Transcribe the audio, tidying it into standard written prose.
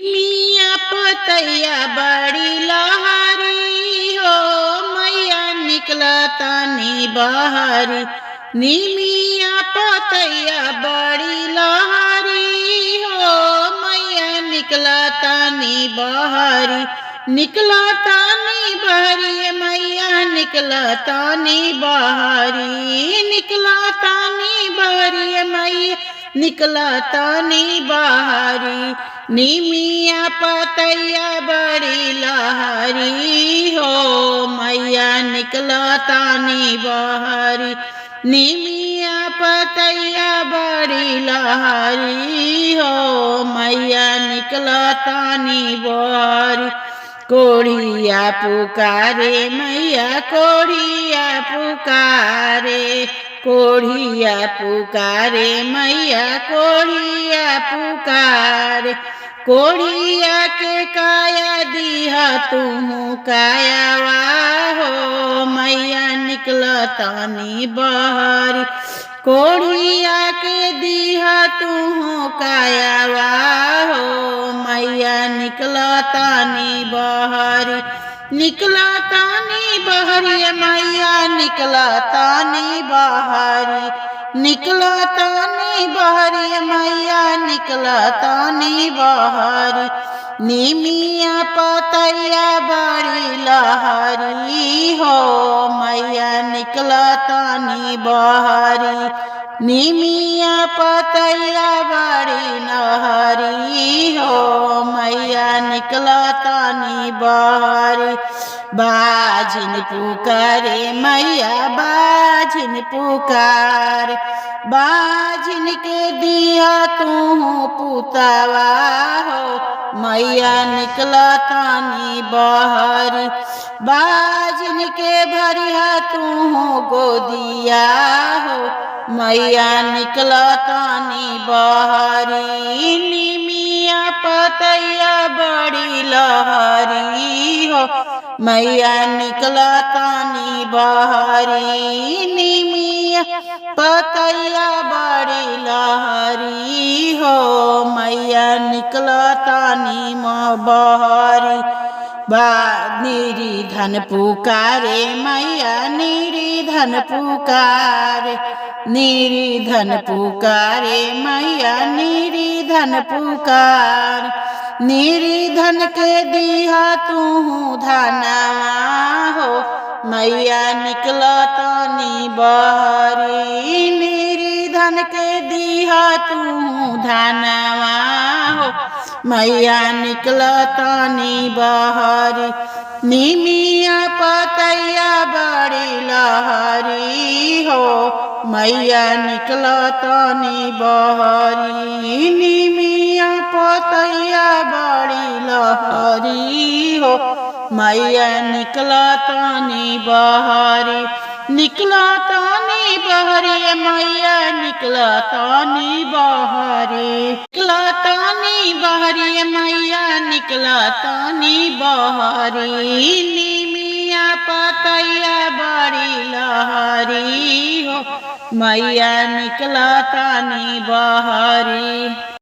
मिया पतैया बड़ी लहरी हो मैया निकला तानी बहरी। निमिया पतैया बड़ी लहरी हो मैया निकला तानी बहरी। निकला तानी बहरी मैया निकला तानी बहरी। निकला तानी बहरी मैया निकला तानी बहरी। निमिया पतैया बड़ी लहरी हो मैया निकला तानी बहरी। निमिया पतैया बड़ी लहरी हो मैया निकला तानी बहरी। कोढ़िया पुकारे मैया कोढ़िया पुकारे। कोढ़िया पुकारे मैया कोढ़िया पुकारे। कोढ़िया के काया दिहा तुहू कायावा हो मैया निकला तानी बहरी। कोढ़िया के दिहा तुहू कायावा हो मैया निकला तानी बहरी। निकला तानी बहरी मैया निकला तानी बहरी। निकला तानी बहरी मैया निकला तानी बहरी। निमिया पतैया बड़ी लहरी हो मैया निकला तानी बहरी। निमिया पतैया बड़ी लहरी हो मैया निकला तानी बहरी। बाझिन पुकारे मैया बाझिन पुकार। बाझिन के दिया तू पुतावा हो मैया निकला तानी बहरी। बाझिन के भरिया तू गोदिया हो मैया निकला तानी बहरी। निमिया पतैया बड़ी लहरी हो मैया निकला तानी बहरी। निमिया पतैया बड़ी लहरी हो मैया निकला तानी बहरी। निरिधन पुकारे मैया निरिधन पुकारे। निरिधन पुकारे मैया निरिधन पुकार। निरिधन के दिहा तू धनवा हो मैया निकला तानी बहरी। निरिधन के दिहा तू धनवा हो मैया निकला तानी बहरी। निमिया पतैया बड़ी लहरी हो मैया निकला तानी बहरी। निमिया पतैया बड़ी लहरी हो मैया निकला तानी बहरी। निकला तानी बहरी मैया निकला तानी बहरी। निकला तानी बहरी मैया निकला तानी बहरी। निमिया पतैया बड़ी लहरी हो मैया निकला तानी बहरी।